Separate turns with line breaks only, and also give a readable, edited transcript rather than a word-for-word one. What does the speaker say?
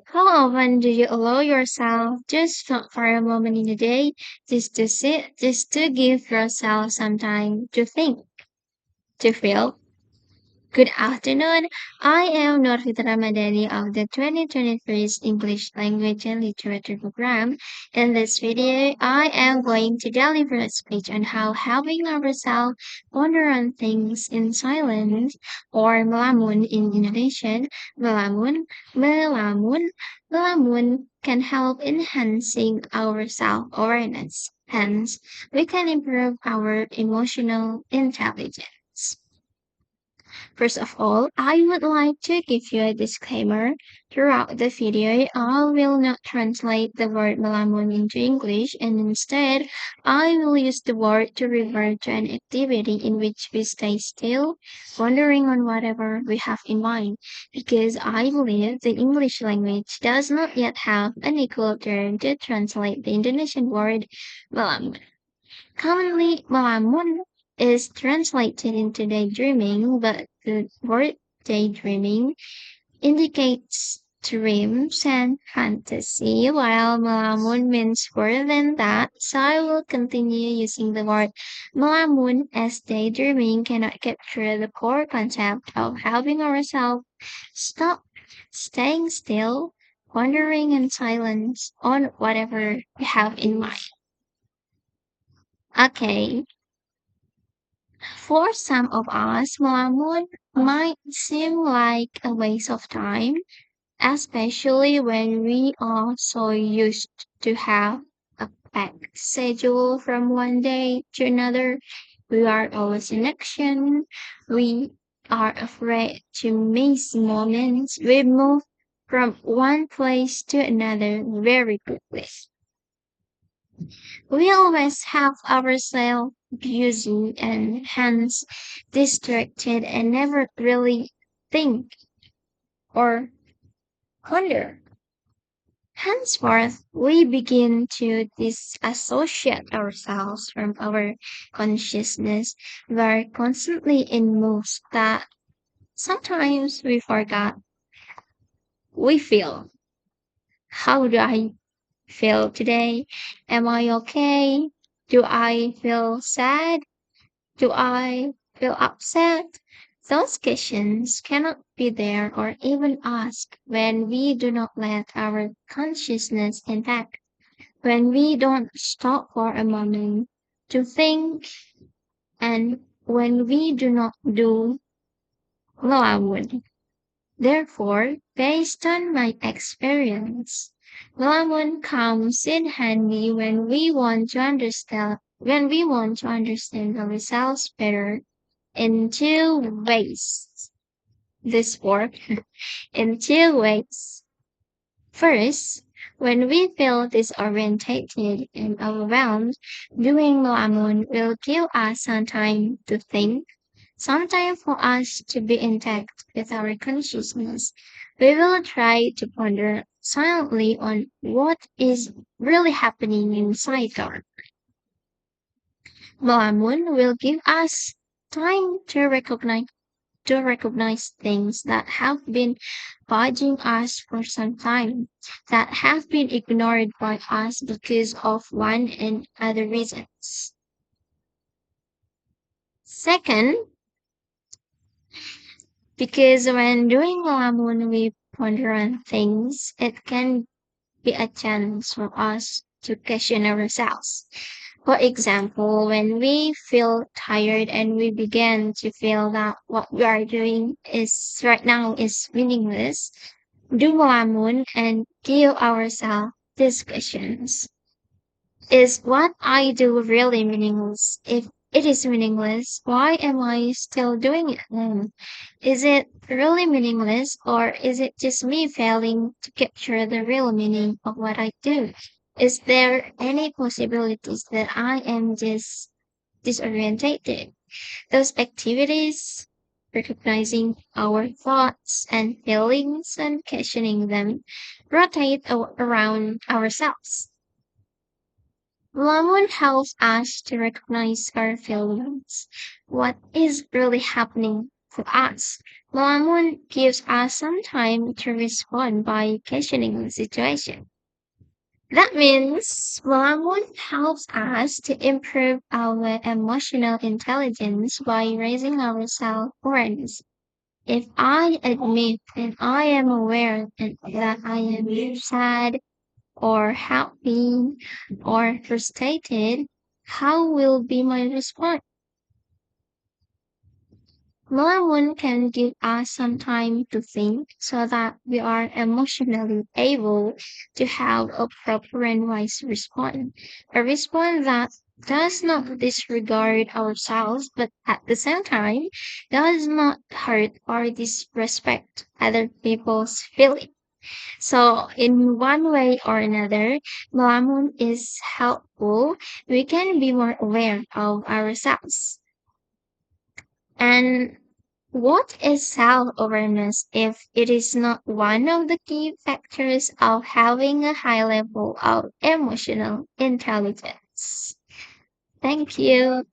How often do you allow yourself just for a moment in the day, just to sit, just to give yourself some time to think, to feel? Good afternoon. I am Nurfitri Ramadhani of the 2023 English Language and Literature Program. In this video, I am going to deliver a speech on how helping ourselves ponder on things in silence, or melamun in Indonesian, melamun, melamun, melamun can help enhancing our self-awareness. Hence, we can improve our emotional intelligence. First of all, I would like to give you a disclaimer. Throughout the video, I will not translate the word melamun into English, and instead, I will use the word to refer to an activity in which we stay still, pondering on whatever we have in mind, because I believe the English language does not yet have an equal term to translate the Indonesian word melamun. Commonly, malamun is translated into daydreaming, but the word daydreaming indicates dreams and fantasy, while malamun means more than that. So I will continue using the word malamun as daydreaming cannot capture the core concept of helping ourselves stop staying still, wandering in silence on whatever we have in mind. Okay, for some of us, Melamun might seem like a waste of time, especially when we are so used to have a packed schedule from one day to another. We are always in action. We are afraid to miss moments. We move from one place to another very quickly. We always have ourselves busy and hence distracted and never really think or ponder. Henceforth, we begin to disassociate ourselves from our consciousness. We're constantly in moods that sometimes we forgot we feel. How do I feel today? Am I okay? Do I feel sad? Do I feel upset? Those questions cannot be there or even asked when we do not let our consciousness intact, when we don't stop for a moment to think, and when we do not do melamun. Therefore, based on my experience, melamun comes in handy when we want to understand ourselves better in two ways. This work in two ways. First, when we feel disorientated and overwhelmed, doing melamun will give us some time to think, some time for us to be intact with our consciousness. We will try to ponder silently on what is really happening inside our melamun will give us time to recognize things that have been bugging us for some time, that have been ignored by us because of one and other reasons. Second, because when doing melamun we ponder on things, it can be a chance for us to question ourselves. For example, when we feel tired and we begin to feel that what we are doing is right now is meaningless, do melamun and give ourselves these questions. Is what I do really meaningless? If it is meaningless, why am I still doing it then? Is it really meaningless or is it just me failing to capture the real meaning of what I do? Is there any possibilities that I am just disorientated? Those activities, recognizing our thoughts and feelings and questioning them, rotate around ourselves. Lamun helps us to recognize our feelings. What is really happening For us, Melamun gives us some time to respond by questioning the situation. That means Melamun helps us to improve our emotional intelligence by raising our self-awareness. If I admit and I am aware that I am sad or happy or frustrated, how will be my response? Melamun can give us some time to think so that we are emotionally able to have a proper and wise response. A response that does not disregard ourselves, but at the same time does not hurt or disrespect other people's feelings. So, in one way or another, Melamun is helpful. We can be more aware of ourselves. And what is self awareness if it is not one of the key factors of having a high level of emotional intelligence? Thank you.